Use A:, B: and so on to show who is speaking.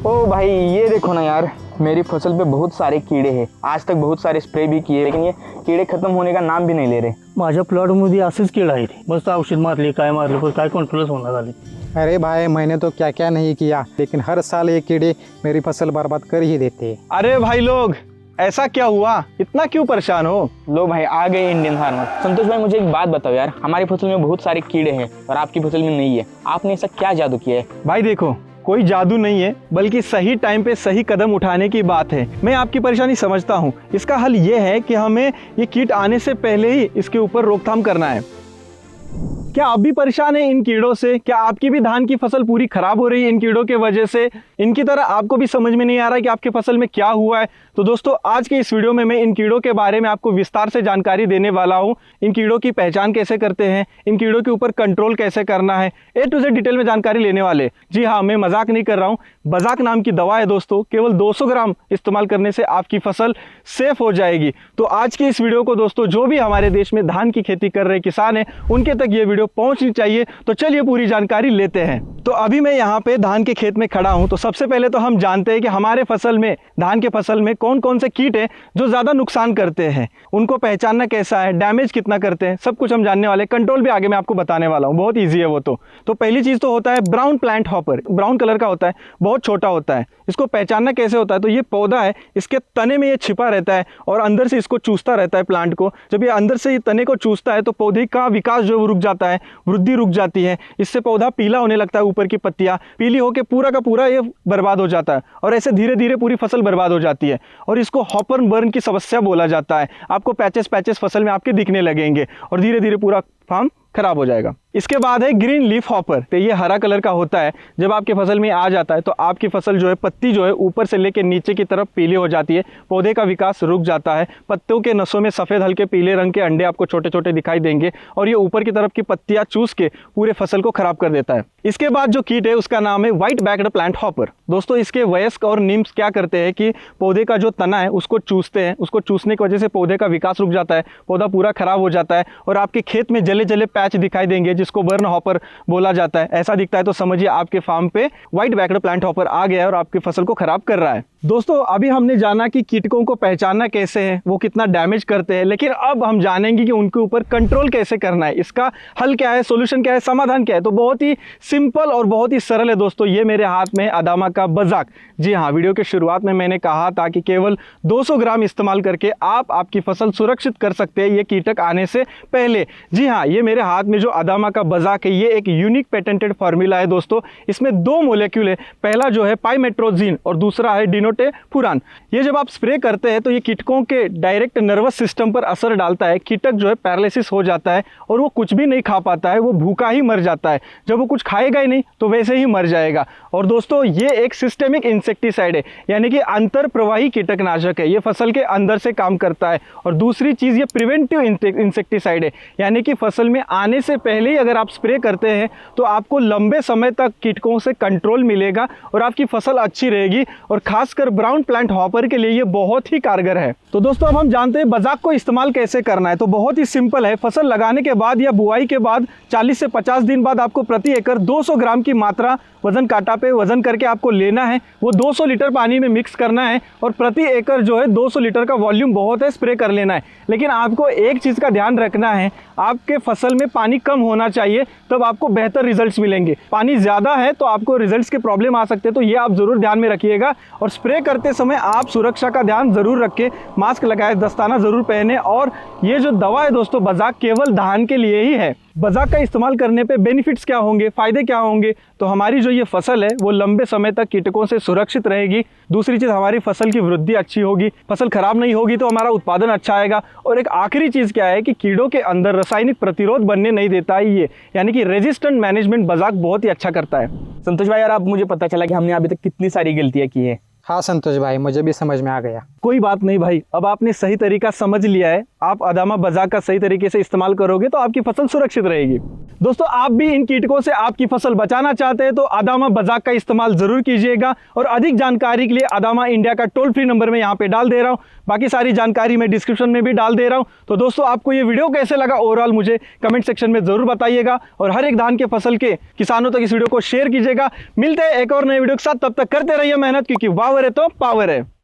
A: ओ भाई ये देखो ना यार, मेरी फसल पे बहुत सारे कीड़े हैं। आज तक बहुत सारे स्प्रे भी किए, लेकिन ये कीड़े खत्म होने का नाम भी नहीं ले रहे।
B: माझ्या प्लॉटमध्ये असेच कीड आहे रे, मस्त औषध मारली काय मारलं पण काय कंट्रोलच होणार झाली।
C: अरे भाई मैंने तो क्या क्या नहीं किया, लेकिन हर साल ये कीड़े मेरी फसल बर्बाद कर ही देते हैं।
D: अरे भाई लोग, ऐसा क्या हुआ, इतना क्यों परेशान हो?
A: लो भाई आ गए इंडियन फार्मर। संतोष भाई मुझे एक बात बताओ यार, हमारी फसल में बहुत सारे कीड़े हैं और आपकी फसल में नहीं है। आपने ऐसा क्या जादू किया है?
D: भाई देखो, कोई जादू नहीं है, बल्कि सही टाइम पे सही कदम उठाने की बात है। मैं आपकी परेशानी समझता हूँ। इसका हल ये है कि हमें ये कीट आने से पहले ही इसके ऊपर रोकथाम करना है। क्या आप भी परेशान हैं इन कीड़ों से? क्या आपकी भी धान की फसल पूरी खराब हो रही है इन कीड़ों के वजह से? इनकी तरह आपको भी समझ में नहीं आ रहा है कि आपके फसल में क्या हुआ है? तो दोस्तों आज के इस वीडियो में मैं इन कीड़ों के बारे में आपको विस्तार से जानकारी देने वाला हूं। इन कीड़ों की पहचान कैसे करते हैं, इन कीड़ों के ऊपर कंट्रोल कैसे करना है, A to Z डिटेल में जानकारी लेने वाले। जी हाँ, मैं मजाक नहीं कर रहा हूँ। बजाक नाम की दवा है दोस्तों, केवल 200 ग्राम इस्तेमाल करने से आपकी फसल सेफ हो जाएगी। तो आज की इस वीडियो को दोस्तों जो भी हमारे देश में धान की खेती कर रहे किसान हैं उनके तक ये वीडियो पहुंचनी चाहिए। तो चलिए पूरी जानकारी लेते हैं। तो अभी मैं यहाँ पे धान के खेत में खड़ा हूँ। तो सबसे पहले तो हम जानते हैं कि हमारे फसल में, धान के फसल में कौन कौन से कीट हैं जो ज़्यादा नुकसान करते हैं, उनको पहचानना कैसा है, डैमेज कितना करते हैं, सब कुछ हम जानने वाले। कंट्रोल भी आगे मैं आपको बताने वाला हूँ, बहुत ईजी है वो। तो पहली चीज़ तो होता है brown plant hopper. Brown colour का होता है, बहुत छोटा होता है। इसको पहचानना कैसे होता है? तो ये पौधा है, इसके तने में ये छिपा रहता है और अंदर से इसको चूसता रहता है प्लांट को। जब ये अंदर से ये तने को चूसता है तो पौधे का विकास जो रुक जाता है, वृद्धि रुक जाती है। इससे पौधा पीला होने लगता है, ऊपर की पत्तियां पीली होकर पूरा का पूरा ये बर्बाद हो जाता है और ऐसे धीरे धीरे पूरी फसल बर्बाद हो जाती है। और इसको हॉपर बर्न की समस्या बोला जाता है। आपको पैचेस पैचेस फसल में आपके दिखने लगेंगे और धीरे धीरे पूरा फार्म खराब हो जाएगा। इसके बाद है ग्रीन लीफ हॉपर। तो ये हरा कलर का होता है। जब आपके फसल में आ जाता है तो आपकी फसल जो है, पत्ती जो है ऊपर से लेकर नीचे की तरफ पीली हो जाती है, पौधे का विकास रुक जाता है, पत्तों के नसों में सफ़ेद हल्के पीले रंग के अंडे आपको छोटे छोटे दिखाई देंगे और ये ऊपर की तरफ की पत्तियां चूस के पूरे फसल को खराब कर देता है। इसके बाद जो कीट है उसका नाम है व्हाइट बैक्ड प्लांट हॉपर। दोस्तों इसके वयस्क और निम्स क्या करते हैं कि पौधे का जो तना है उसको चूसते हैं। उसको चूसने की वजह से पौधे का विकास रुक जाता है, पौधा पूरा खराब हो जाता है और आपके खेत में जले जले पैच दिखाई देंगे, जिसको बर्न हॉपर बोला जाता है। ऐसा दिखता है तो समझिए आपके फार्म पे व्हाइट बैक्ड प्लांट हॉपर आ गया है और आपकी फसल को खराब कर रहा है। दोस्तों अभी हमने जाना कि कीटकों को पहचानना कैसे है, वो कितना डैमेज करते हैं, लेकिन अब हम जानेंगे कि उनके ऊपर कंट्रोल कैसे करना है। इसका हल क्या है, सॉल्यूशन क्या है, समाधान क्या है? तो बहुत ही सिंपल और बहुत ही सरल है दोस्तों। ये मेरे हाथ में अदामा का बजाक। जी हाँ, वीडियो के शुरुआत में मैंने कहा था कि केवल 200 ग्राम इस्तेमाल करके आप आपकी फसल सुरक्षित कर सकते हैं ये कीटक आने से पहले। जी हाँ, ये मेरे हाथ में जो अदामा का बजाक है ये एक यूनिक पेटेंटेड फार्मूला है दोस्तों। इसमें 2 मोलेक्यूल है, पहला जो है पाइमेट्रोजिन और दूसरा है डिनोटेफुरान। ये जब आप स्प्रे करते हैं तो ये कीटकों के डायरेक्ट नर्वस सिस्टम पर असर डालता है। कीटक जो है पैरालिसिस हो जाता है और वो कुछ भी नहीं खा पाता है, वो भूखा ही मर जाता है। जब वो कुछ खाएगा ही नहीं तो वैसे ही मर जाएगा। और दोस्तों ये एक सिस्टेमिक इंसेक्टिसाइड है, यानी कि अंतर प्रवाही कीटकनाशक है। ये फसल के अंदर से काम करता है। और दूसरी चीज़ ये प्रिवेंटिव इंसेक्टिसाइड है, यानी कि फसल में आने से पहले ही अगर आप स्प्रे करते हैं तो आपको लंबे समय तक कीटकों से कंट्रोल मिलेगा और आपकी फसल अच्छी रहेगी। और खासकर ब्राउन प्लांट हॉपर के लिए ये बहुत ही कारगर है। तो दोस्तों अब हम जानते हैं बजाक को इस्तेमाल कैसे करना है। तो बहुत ही सिंपल है। फसल लगाने के बाद या बुआई के बाद 40 से 50 दिन बाद आपको प्रति एकड़ 200 ग्राम की मात्रा वजन कांटा पे वजन करके आपको लेना है। वो 200 लीटर पानी में मिक्स करना है और प्रति एकड़ जो है 200 लीटर का वॉल्यूम बहुत है, स्प्रे कर लेना है। लेकिन आपको एक चीज़ का ध्यान रखना है, आपके फसल में पानी कम होना चाहिए, तब आपको बेहतर रिजल्ट्स मिलेंगे। पानी ज़्यादा है तो आपको रिजल्ट्स के प्रॉब्लम आ सकते हैं, तो ये आप ज़रूर ध्यान में रखिएगा। और स्प्रे करते समय आप सुरक्षा का ध्यान ज़रूर रखें, मास्क लगाए, दस्ताना ज़रूर पहने। और ये जो दवा है दोस्तों बजाक, केवल धान के लिए ही है। बजाक का इस्तेमाल करने पे बेनिफिट्स क्या होंगे, फ़ायदे क्या होंगे? तो हमारी जो ये फसल है वो लंबे समय तक कीटकों से सुरक्षित रहेगी। दूसरी चीज़, हमारी फसल की वृद्धि अच्छी होगी, फसल खराब नहीं होगी तो हमारा उत्पादन अच्छा आएगा। और एक आखिरी चीज़ क्या है कि कीड़ों के अंदर रासायनिक प्रतिरोध बनने नहीं देता है ये, यानी कि रेजिस्टेंट मैनेजमेंट बजाक बहुत ही अच्छा करता है।
A: संतोष भाई यार, अब मुझे पता चला कि हमने अभी तक कितनी सारी गलतियाँ की है।
C: हाँ संतोष भाई, मुझे भी समझ में आ गया।
D: कोई बात नहीं भाई, अब आपने सही तरीका समझ लिया है। आप अदामा बजाक का सही तरीके से इस्तेमाल करोगे तो आपकी फसल सुरक्षित रहेगी। दोस्तों, आप भी इन कीटकों से आपकी फसल बचाना चाहते हैं तो अदामा बजाक का इस्तेमाल जरूर कीजिएगा। और अधिक जानकारी के लिए अदामा इंडिया का टोल फ्री नंबर मैं यहाँ पे डाल दे रहा हूँ, बाकी सारी जानकारी मैं डिस्क्रिप्शन में भी डाल दे रहा हूँ। तो दोस्तों, आपको ये वीडियो कैसे लगा ओवरऑल मुझे कमेंट सेक्शन में जरूर बताइएगा, और हर एक धान के फसल के किसानों तक इस वीडियो को शेयर कीजिएगा। मिलते हैं एक और नए वीडियो के साथ, तब तक करते रहिए मेहनत, क्योंकि वावर है तो पावर है।